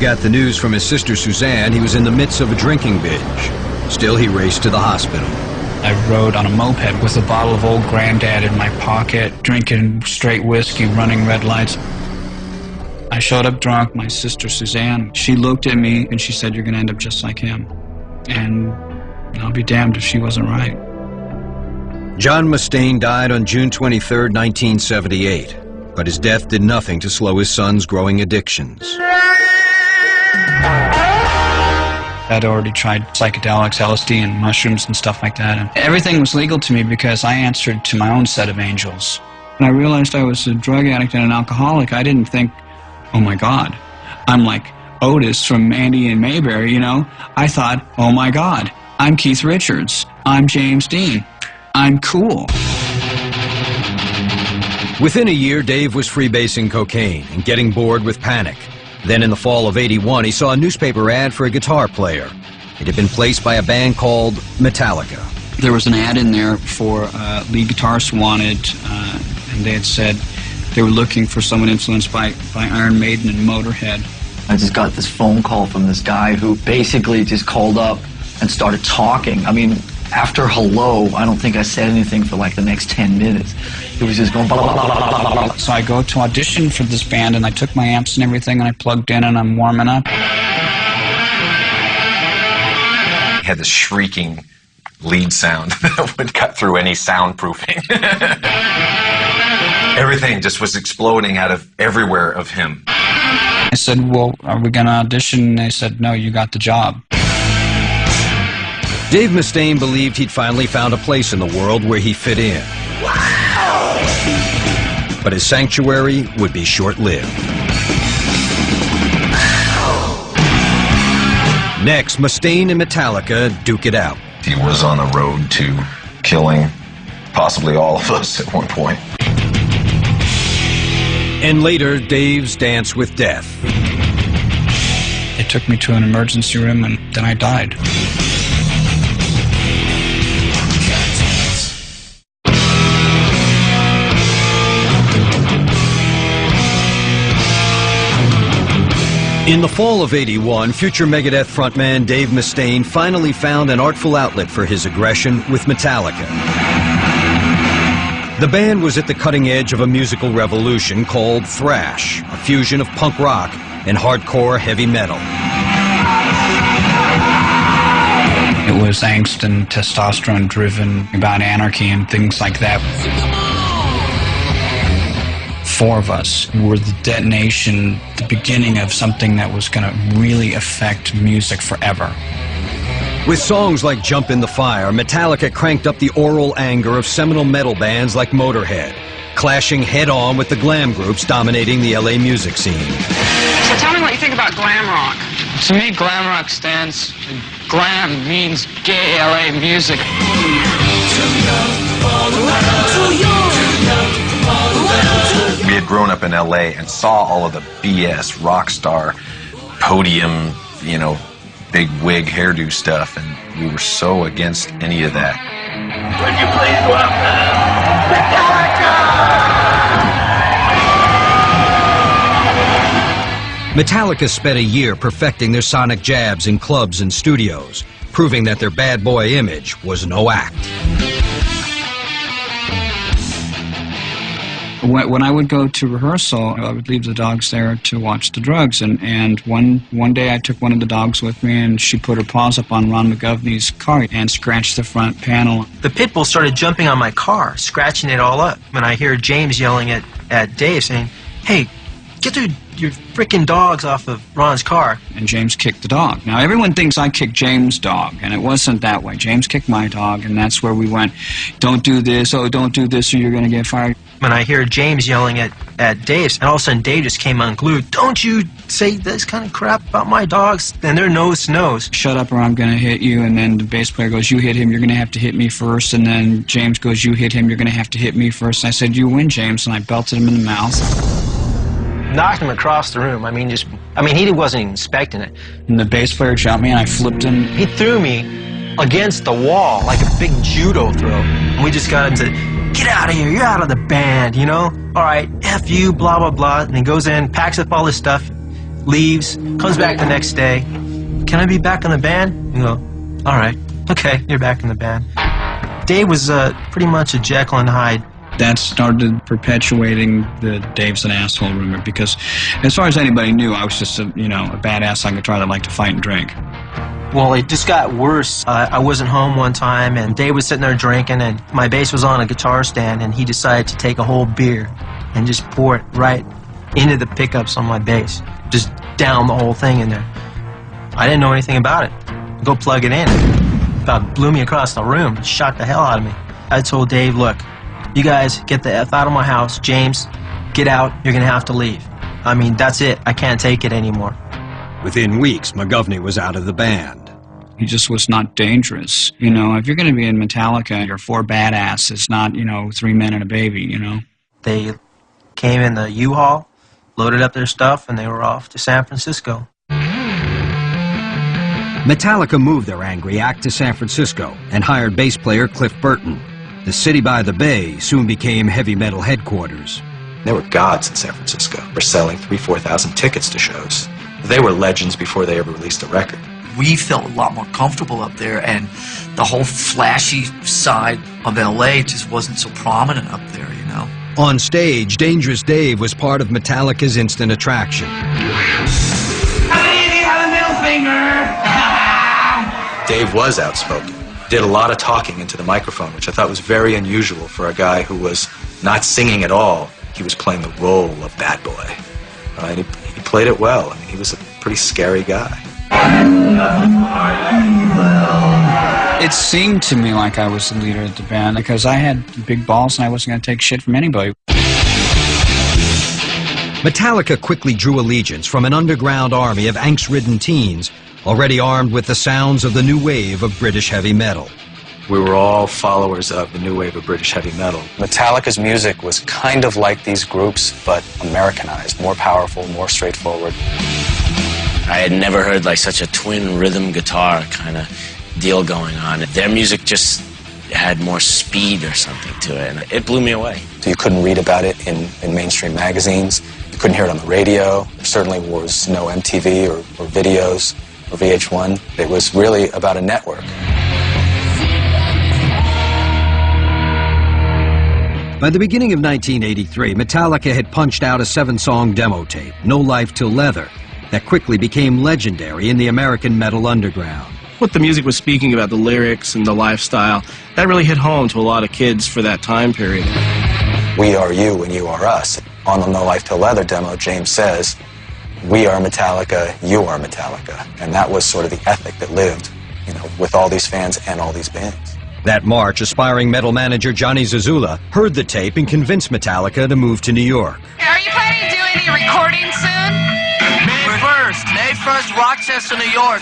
got the news from his sister Suzanne, he was in the midst of a drinking binge. Still, he raced to the hospital. I rode on a moped with a bottle of Old Granddad in my pocket, drinking straight whiskey, running red lights. I showed up drunk. My sister Suzanne, she looked at me and she said, "You're going to end up just like him." And I'll be damned if she wasn't right. John Mustaine died on June 23, 1978, but his death did nothing to slow his son's growing addictions. I'd already tried psychedelics, LSD, and mushrooms and stuff like that. And everything was legal to me because I answered to my own set of angels. When I realized I was a drug addict and an alcoholic, I didn't think, oh my God, I'm like Otis from Andy and Mayberry, you know? I thought, oh my God, I'm Keith Richards. I'm James Dean. I'm cool. Within a year, Dave was freebasing cocaine and getting bored with Panic. Then in the fall of '81, he saw a newspaper ad for a guitar player. It had been placed by a band called Metallica. There was an ad in there for lead guitarist wanted, and they had said they were looking for someone influenced by Iron Maiden and Motorhead. I just got this phone call from this guy who basically just called up and started talking. I mean, after hello, I don't think I said anything for like the next 10 minutes. It was just going blah, blah, blah, blah, blah, blah. So I go to audition for this band, and I took my amps and everything, and I plugged in, and I'm warming up. He had this shrieking lead sound that would cut through any soundproofing. Everything just was exploding out of everywhere of him. I said, well, are we going to audition? And they said, no, you got the job. Dave Mustaine believed he'd finally found a place in the world where he fit in. Wow! But his sanctuary would be short-lived. Next, Mustaine and Metallica duke it out. He was on the road to killing possibly all of us at one point. And later, Dave's Dance with Death. They took me to an emergency room, and then I died. In the fall of '81, future Megadeth frontman Dave Mustaine finally found an artful outlet for his aggression with Metallica. The band was at the cutting edge of a musical revolution called thrash, a fusion of punk rock and hardcore heavy metal. It was angst and testosterone driven about anarchy and things like that. Four of us were the detonation, the beginning of something that was going to really affect music forever. With songs like Jump in the Fire, Metallica cranked up the oral anger of seminal metal bands like Motorhead, clashing head-on with the glam groups dominating the LA music scene. So tell me what you think about glam rock. To me, glam rock stands, glam means gay LA music. We had grown up in LA and saw all of the BS rock star podium, you know, big wig hairdo stuff, and we were so against any of that. Would you please welcome Metallica? Metallica spent a year perfecting their sonic jabs in clubs and studios, proving that their bad boy image was no act. When I would go to rehearsal, I would leave the dogs there to watch the drugs. And one day I took one of the dogs with me, and she put her paws up on Ron McGovney's car and scratched the front panel. The pit bull started jumping on my car, scratching it all up. When I hear James yelling at Dave saying, "Hey, get your frickin' dogs off of Ron's car." And James kicked the dog. Now, everyone thinks I kicked James' dog, and it wasn't that way. James kicked my dog, and that's where we went, don't do this, oh, don't do this, or you're going to get fired. When I hear James yelling at Dave, and all of a sudden Dave just came unglued. "Don't you say this kind of crap about my dogs." And they're nose to nose. "Shut up or I'm going to hit you." And then the bass player goes, "You hit him, you're going to have to hit me first." And then James goes, "You hit him, you're going to have to hit me first." And I said, "You win, James." And I belted him in the mouth. Knocked him across the room. He wasn't even expecting it. And the bass player jumped me, and I flipped him. He threw me against the wall like a big judo throw. And we just got into, "Get out of here, you're out of the band, you know? All right, F you, blah, blah, blah." And he goes in, packs up all his stuff, leaves, comes back the next day. Can I be back in the band? You go, all right, okay, you're back in the band. Dave was pretty much a Jekyll and Hyde. That started perpetuating the Dave's an asshole rumor, because as far as anybody knew, I was just a badass on guitar that liked to fight and drink. Well, it just got worse. I wasn't home one time, and Dave was sitting there drinking, and my bass was on a guitar stand, and he decided to take a whole beer and just pour it right into the pickups on my bass. Just down the whole thing in there. I didn't know anything about it. Go plug it in. About blew me across the room. Shocked the hell out of me. I told Dave, look, you guys get the F out of my house. James, get out. You're going to have to leave. I mean, that's it. I can't take it anymore. Within weeks, McGovney was out of the band. He just was not dangerous. You know, if you're going to be in Metallica, you're four badasses, not, three men and a baby, They came in the U-Haul, loaded up their stuff, and they were off to San Francisco. Metallica moved their angry act to San Francisco and hired bass player Cliff Burton. The city by the bay soon became heavy metal headquarters. There were gods in San Francisco. We're selling 3,000-4,000 tickets to shows. They were legends before they ever released a record. We felt a lot more comfortable up there, and the whole flashy side of LA just wasn't so prominent up there, On stage, Dangerous Dave was part of Metallica's instant attraction. Dave was outspoken, did a lot of talking into the microphone, which I thought was very unusual for a guy who was not singing at all. He was playing the role of bad boy. And he played it well. I mean, he was a pretty scary guy. It seemed to me like I was the leader of the band because I had big balls and I wasn't going to take shit from anybody. Metallica quickly drew allegiance from an underground army of angst-ridden teens already armed with the sounds of the new wave of British heavy metal. We were all followers of the new wave of British heavy metal. Metallica's music was kind of like these groups, but Americanized, more powerful, more straightforward. I had never heard like such a twin rhythm guitar kind of deal going on. Their music just had more speed or something to it, and it blew me away. So you couldn't read about it in mainstream magazines. You couldn't hear it on the radio. There certainly was no MTV or videos or VH1. It was really about a network. By the beginning of 1983, Metallica had punched out a 7-song demo tape, No Life Till Leather, that quickly became legendary in the American metal underground. What the music was speaking about, the lyrics and the lifestyle, that really hit home to a lot of kids for that time period. We are you and you are us. On the No Life Till Leather demo, James says, we are Metallica, you are Metallica. And that was sort of the ethic that lived, with all these fans and all these bands. That March, aspiring metal manager Johnny Zazula heard the tape and convinced Metallica to move to New York. Are you planning to do any recording soon? May 1st, Rochester, New York.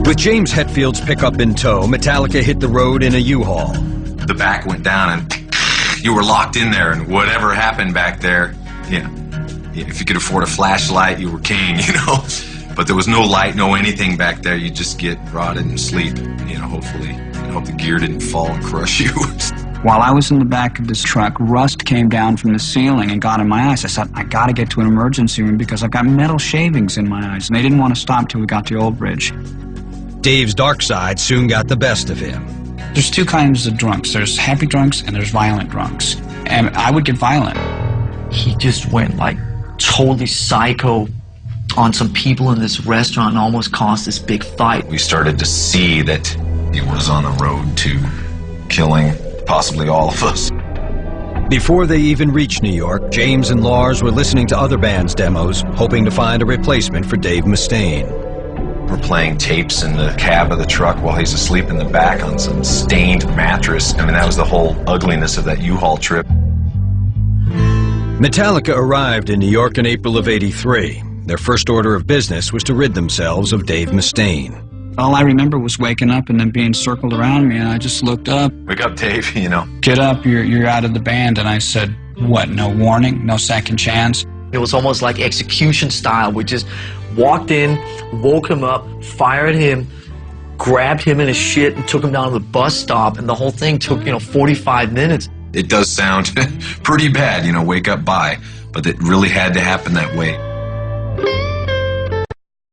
With James Hetfield's pickup in tow, Metallica hit the road in a U-Haul. The back went down and you were locked in there, and whatever happened back there, if you could afford a flashlight, you were king, But there was no light, no anything back there. You just get rotted and sleep, hopefully. I hope the gear didn't fall and crush you. While I was in the back of this truck, rust came down from the ceiling and got in my eyes. I said, I got to get to an emergency room because I've got metal shavings in my eyes. And they didn't want to stop till we got to Old Bridge. Dave's dark side soon got the best of him. There's two kinds of drunks. There's happy drunks and there's violent drunks. And I would get violent. He just went totally psycho on some people in this restaurant and almost caused this big fight. We started to see that he was on the road to killing possibly all of us. Before they even reached New York, James and Lars were listening to other bands' demos, hoping to find a replacement for Dave Mustaine. We're playing tapes in the cab of the truck while he's asleep in the back on some stained mattress. I mean, that was the whole ugliness of that U-Haul trip. Metallica arrived in New York in April of '83. Their first order of business was to rid themselves of Dave Mustaine. All I remember was waking up and then being circled around me, and I just looked up. Wake up, Dave, Get up, you're out of the band. And I said, what, no warning, no second chance? It was almost like execution style. We just walked in, woke him up, fired him, grabbed him in his shit and took him down to the bus stop, and the whole thing took, 45 minutes. It does sound pretty bad, wake up, bye, but it really had to happen that way.